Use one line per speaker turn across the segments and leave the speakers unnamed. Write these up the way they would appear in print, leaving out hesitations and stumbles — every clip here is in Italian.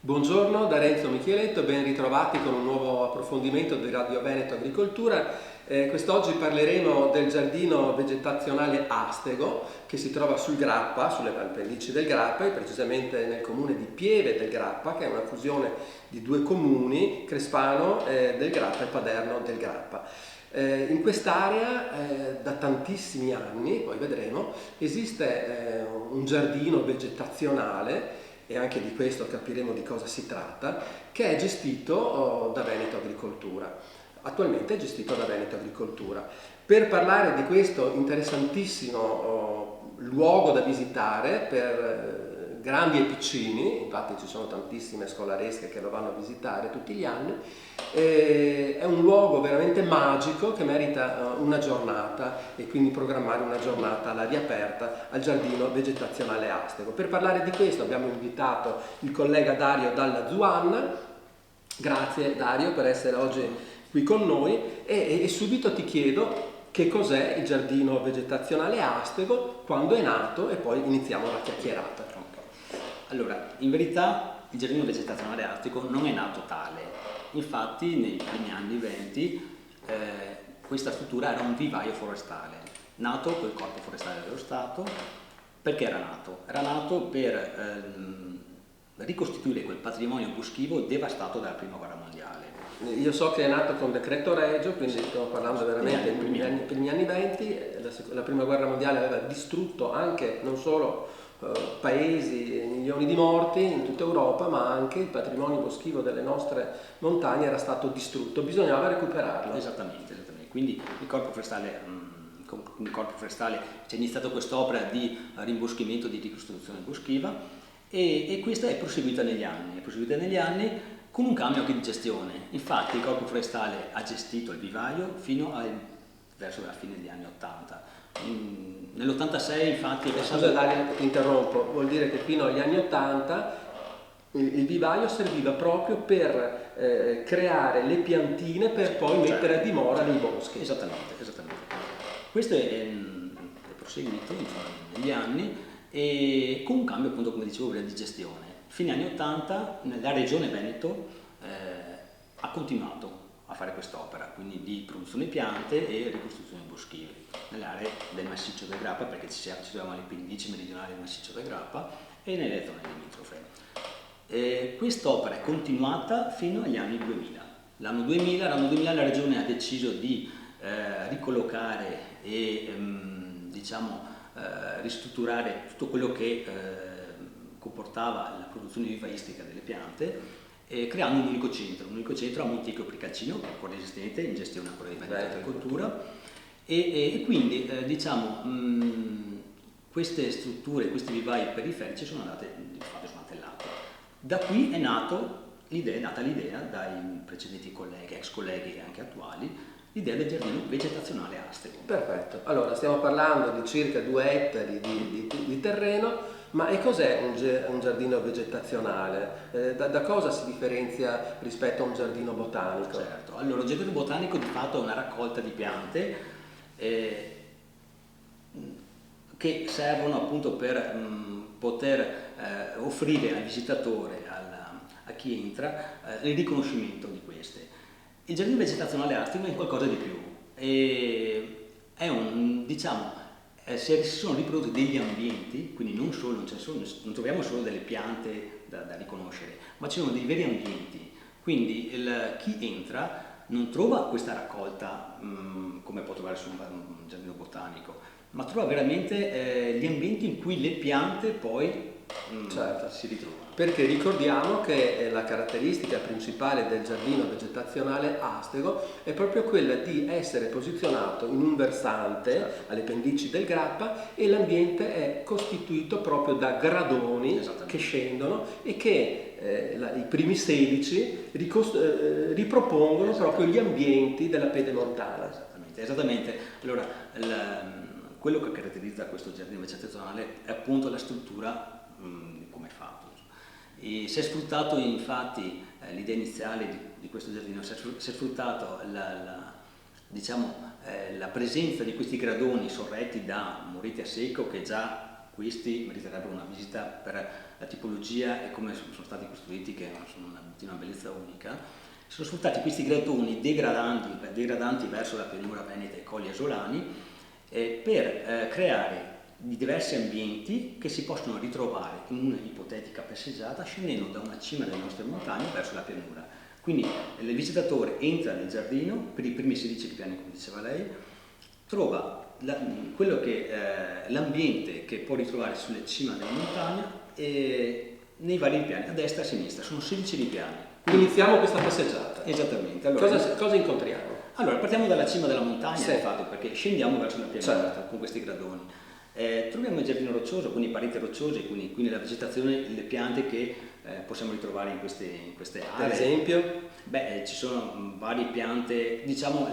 Buongiorno da Renzo Micheletto, ben ritrovati con un nuovo approfondimento di Radio Veneto Agricoltura. Quest'oggi parleremo del giardino vegetazionale Astego che si trova sul Grappa, sulle pendici del Grappa e precisamente nel comune di Pieve del Grappa, che è una fusione di due comuni, Crespano del Grappa e Paderno del Grappa. In quest'area da tantissimi anni, poi vedremo, esiste un giardino vegetazionale, e anche di questo capiremo di cosa si tratta, che è gestito da Veneto Agricoltura. Attualmente è gestito da Veneto Agricoltura. Per parlare di questo interessantissimo luogo da visitare per grandi e piccini, infatti ci sono tantissime scolaresche che lo vanno a visitare tutti gli anni, è un luogo veramente magico che merita una giornata e quindi programmare una giornata all'aria aperta al giardino vegetazionale Astego. Per parlare di questo abbiamo invitato il collega Dario Dalla Zuanna. Grazie Dario per essere oggi qui con noi e subito ti chiedo che cos'è il giardino vegetazionale Astego, quando è nato e poi iniziamo la chiacchierata.
Allora, in verità il giardino vegetazionale Astego non è nato tale. Infatti nei primi anni 20 questa struttura era un vivaio forestale, nato col Corpo Forestale dello Stato. Perché era nato? Era nato per ricostituire quel patrimonio boschivo devastato dalla Prima Guerra Mondiale.
Io so che è nato con decreto Regio, quindi stiamo parlando veramente dei primi anni 20, la Prima Guerra Mondiale aveva distrutto anche non solo paesi, milioni di morti in tutta Europa, ma anche il patrimonio boschivo delle nostre montagne era stato distrutto, bisognava recuperarlo.
Esattamente. Quindi il Corpo Forestale c'è iniziato quest'opera di rimboschimento, di ricostruzione boschiva e questa è proseguita negli anni con un cambio anche di gestione. Infatti il Corpo Forestale ha gestito il vivaio verso la fine degli anni 80. Nell'86 infatti...
Scusa Dario, ti interrompo, vuol dire che fino agli anni 80 il vivaio serviva proprio per creare le piantine per poi mettere a dimora nei boschi.
Esattamente. Questo è proseguito negli anni e con un cambio, appunto, come dicevo prima, di gestione. Fine anni 80 la regione Veneto ha continuato a fare quest'opera, quindi di produzione di piante e ricostruzione boschive nelle aree del massiccio del Grappa, perché ci troviamo alle pendici meridionali del massiccio del Grappa e nelle zone limitrofe. Quest'opera è continuata fino agli anni 2000. L'anno 2000 la regione ha deciso di ricollocare e ristrutturare tutto quello che comportava la produzione vivaistica delle piante, creando un unico centro a Monticchio Pricacino, che è ancora esistente, in gestione ancora di Veneto Agricoltura, e quindi queste strutture, questi vivai periferici sono andate di fatto smantellate. Da qui è nata l'idea dai precedenti colleghi, ex colleghi e anche attuali, l'idea del giardino vegetazionale Astego.
Perfetto, allora stiamo parlando di circa 2 ettari di terreno. Ma e cos'è un giardino vegetazionale? Da cosa si differenzia rispetto a un giardino botanico?
Certo, allora il giardino botanico di fatto è una raccolta di piante che servono appunto per poter offrire al visitatore, a chi entra, il riconoscimento di queste. Il giardino vegetazionale Astego è qualcosa di più, si sono riprodotti degli ambienti, quindi non troviamo solo delle piante da riconoscere, ma ci sono dei veri ambienti, quindi chi entra non trova questa raccolta come può trovare su un giardino botanico, ma trova veramente gli ambienti in cui le piante poi si ritrovano.
Perché ricordiamo che la caratteristica principale del giardino vegetazionale Astego è proprio quella di essere posizionato in un versante alle pendici del Grappa e l'ambiente è costituito proprio da gradoni che scendono e che i primi 16 ripropongono proprio gli ambienti della pedemontana.
Esattamente. Allora, quello che caratterizza questo giardino vegetazionale è appunto la struttura come è fatto. E si è sfruttato infatti l'idea iniziale di questo giardino, si è sfruttato la presenza di questi gradoni sorretti da murete a secco che già questi meriterebbero una visita per la tipologia e come sono stati costruiti, che sono di una bellezza unica. Sono sfruttati questi gradoni degradanti verso la pianura veneta e i colli asolani per creare di diversi ambienti che si possono ritrovare in una ipotetica passeggiata scendendo da una cima delle nostre montagne verso la pianura. Quindi il visitatore entra nel giardino per i primi 16 piani, come diceva lei, trova l'ambiente che può ritrovare sulla cima della montagna e nei vari piani, a destra e a sinistra, sono 16 ripiani.
Iniziamo questa passeggiata.
Esattamente. Allora,
cosa incontriamo?
Allora, partiamo dalla cima della montagna,
sì,
infatti, perché scendiamo verso la pianura,
certo,
con questi gradoni. Troviamo il giardino roccioso, quindi pareti rocciose, quindi la vegetazione, le piante che possiamo ritrovare in queste aree.
Per esempio?
Beh, ci sono varie piante, diciamo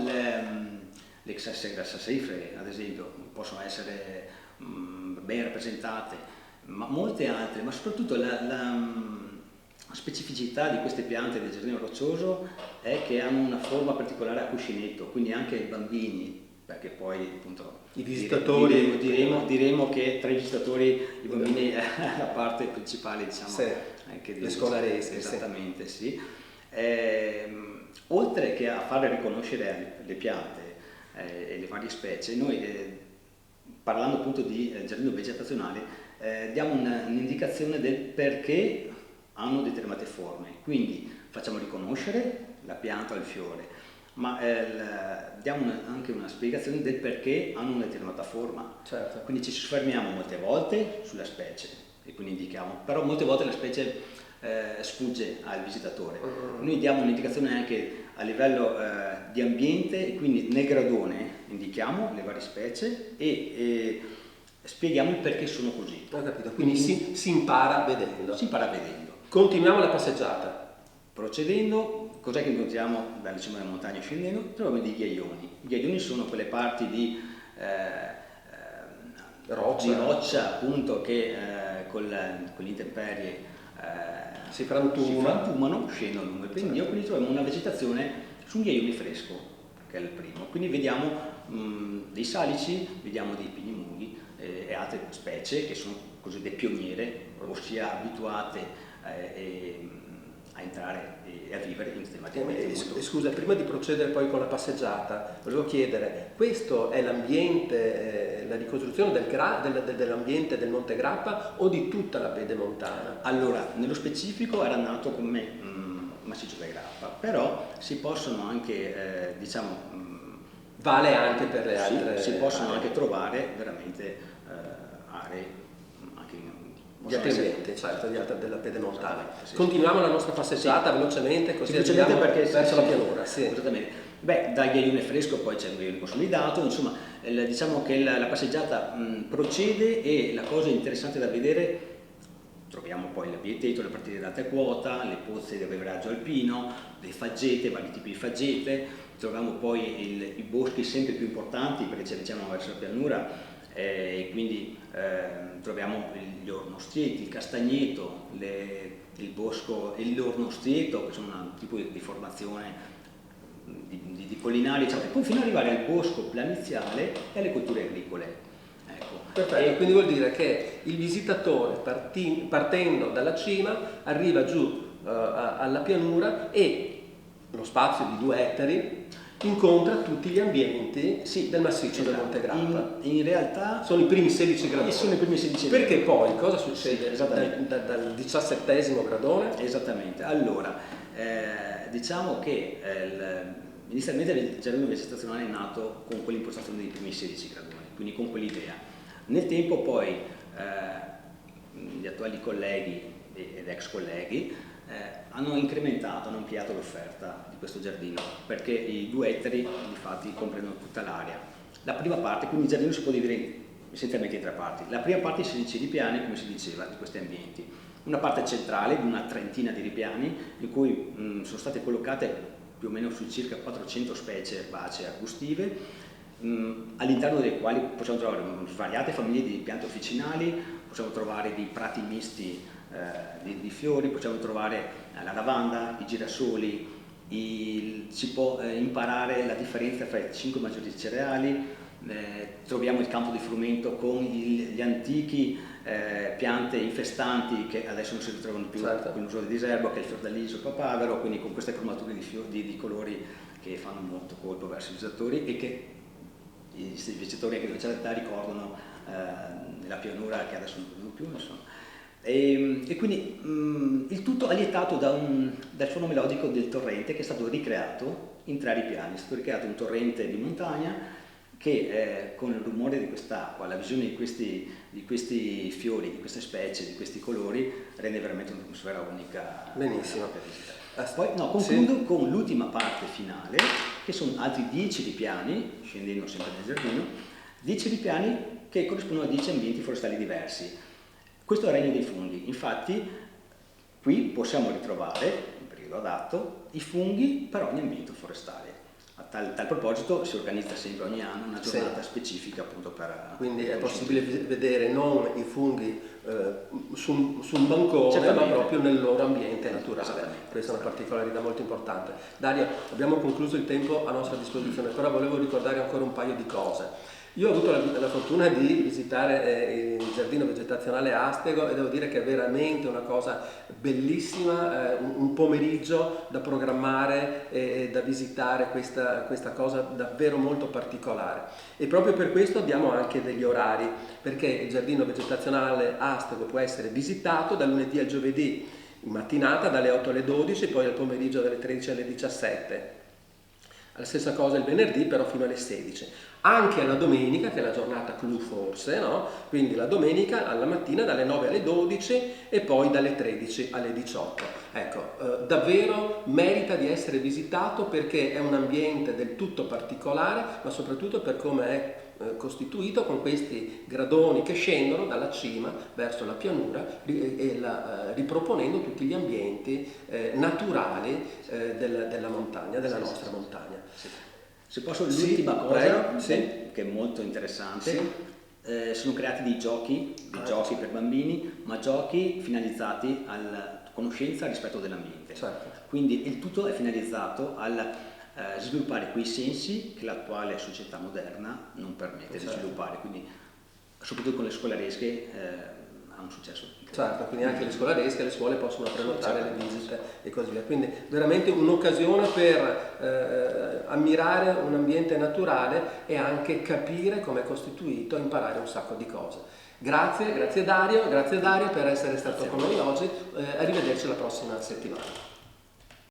le sassifere, ad esempio, possono essere ben rappresentate, ma molte altre, ma soprattutto la specificità di queste piante del giardino roccioso è che hanno una forma particolare a cuscinetto, quindi anche i bambini, perché poi appunto
i visitatori
diremo che tra i visitatori i bambini è la parte principale, diciamo,
sì,
anche
le scolaresche,
esattamente, sì. Oltre che a fare riconoscere le piante e le varie specie, noi parlando appunto di giardino vegetazionale diamo un'indicazione del perché hanno determinate forme, quindi facciamo riconoscere la pianta o il fiore, ma diamo anche una spiegazione del perché hanno una determinata forma.
Certo.
Quindi ci soffermiamo molte volte sulla specie e quindi indichiamo, però molte volte la specie sfugge al visitatore. Noi diamo un'indicazione anche a livello di ambiente, e quindi nel gradone indichiamo le varie specie e spieghiamo il perché sono così.
Ho capito, quindi si impara vedendo.
Si impara vedendo.
Continuiamo la passeggiata.
Procedendo, cos'è che incontriamo dalla cima della montagna scendendo? Troviamo dei ghiaioni. I ghiaioni sono quelle parti di roccia appunto che con le intemperie
si frantumano,
scendono lungo il pendio, quindi troviamo una vegetazione su un ghiaione fresco, che è il primo. Quindi vediamo dei salici, vediamo dei pignimuli e altre specie che sono cosiddette pioniere, ossia abituate a entrare e a vivere in questi ambienti.
Scusa, prima di procedere poi con la passeggiata, volevo chiedere, questo è l'ambiente, la ricostruzione dell'ambiente del Monte Grappa o di tutta la pedemontana?
Allora, nello specifico era nato come massiccio del Grappa, però si possono anche,
vale anche per le altre.
Si possono anche trovare veramente aree
di altri ambienti, certo, della pedemontana.
Sì.
Continuiamo la nostra passeggiata velocemente, così
andiamo verso
la pianura. Sì.
Esattamente. Beh, dal ghiaione fresco poi c'è un ghiaione consolidato, insomma, diciamo che la passeggiata procede e la cosa interessante da vedere, troviamo poi l'abieteto, le partite ad alta quota, le pozze di abbeverraggio alpino, le faggete, vari tipi di faggete, troviamo poi i boschi sempre più importanti perché ci avviciniamo verso la pianura. E quindi troviamo gli ornostrieti, il castagneto, il bosco e l'ornostrieto, che sono un tipo di formazione di collinari, e poi fino ad arrivare al bosco planiziale e alle colture agricole. Ecco.
Perfetto, quindi vuol dire che il visitatore partendo dalla cima arriva giù alla pianura e lo spazio di 2 ettari incontra tutti gli ambienti del massiccio del Monte Grappa.
In realtà
sono i primi 16 gradoni.
Sono i primi 16
Perché poi cosa succede
dal
17° gradone?
Esattamente. Allora, diciamo che inizialmente il giardino vegetazionale è nato con quell'impostazione dei primi 16 gradoni, quindi con quell'idea. Nel tempo poi gli attuali colleghi ed ex colleghi hanno incrementato, hanno ampliato l'offerta di questo giardino perché i 2 ettari infatti comprendono tutta l'area. La prima parte, quindi il giardino si può dividere essenzialmente in 3 parti. La prima parte è 16 ripiani, come si diceva, di questi ambienti. Una parte centrale di una trentina di ripiani in cui sono state collocate più o meno su circa 400 specie erbacee arbustive, all'interno delle quali possiamo trovare svariate famiglie di piante officinali, possiamo trovare dei prati misti di fiori, possiamo trovare la lavanda, i girasoli, si può imparare la differenza fra i 5 maggiori cereali, troviamo il campo di frumento con gli antichi piante infestanti che adesso non si ritrovano più con l'uso del diserbo, che è il fiordaliso, il papavero, quindi con queste cromature di colori che fanno molto colpo verso i visitatori e che i visitatori anche di questa città ricordano nella pianura che adesso non vedono più, insomma. E quindi il tutto allietato dal suono melodico del torrente, che è stato ricreato in 3 ripiani. È stato ricreato un torrente di montagna che con il rumore di quest'acqua, la visione di questi fiori, di queste specie, di questi colori, rende veramente un'atmosfera unica.
Benissimo.
Poi concludo con l'ultima parte finale, che sono altri 10 ripiani, scendendo sempre nel giardino, 10 ripiani che corrispondono a 10 ambienti forestali diversi. Questo è il regno dei funghi, infatti qui possiamo ritrovare, in periodo adatto, i funghi per ogni ambiente forestale. A tal proposito si organizza sempre ogni anno una giornata specifica appunto per...
Quindi è possibile vedere non i funghi su un bancone, ma proprio nel loro ambiente naturale. Questa è una particolarità molto importante. Dario, abbiamo concluso il tempo a nostra disposizione, però volevo ricordare ancora un paio di cose. Io ho avuto la fortuna di visitare il giardino vegetazionale Astego e devo dire che è veramente una cosa bellissima, un pomeriggio da programmare e da visitare questa cosa davvero molto particolare. E proprio per questo abbiamo anche degli orari, perché il giardino vegetazionale Astego può essere visitato dal lunedì al giovedì in mattinata dalle 8 alle 12, poi al pomeriggio dalle 13 alle 17. La stessa cosa il venerdì, però fino alle 16. Anche alla domenica, che è la giornata clou forse, no? Quindi la domenica alla mattina dalle 9 alle 12 e poi dalle 13 alle 18. Ecco, davvero merita di essere visitato perché è un ambiente del tutto particolare, ma soprattutto per come è costituito, con questi gradoni che scendono dalla cima verso la pianura riproponendo tutti gli ambienti naturali della montagna, della nostra montagna.
Se posso, l'ultima cosa che è molto interessante, sono creati dei giochi per bambini, ma giochi finalizzati alla conoscenza e rispetto dell'ambiente. Quindi il tutto è finalizzato al sviluppare quei sensi che l'attuale società moderna non permette di sviluppare, quindi soprattutto con le scolaresche ha un successo.
Certo, quindi anche le scolaresche, le scuole possono prenotare le visite e così via. Quindi veramente un'occasione per ammirare un ambiente naturale e anche capire come è costituito, imparare un sacco di cose. Grazie Dario per essere stato con noi oggi, arrivederci la prossima settimana.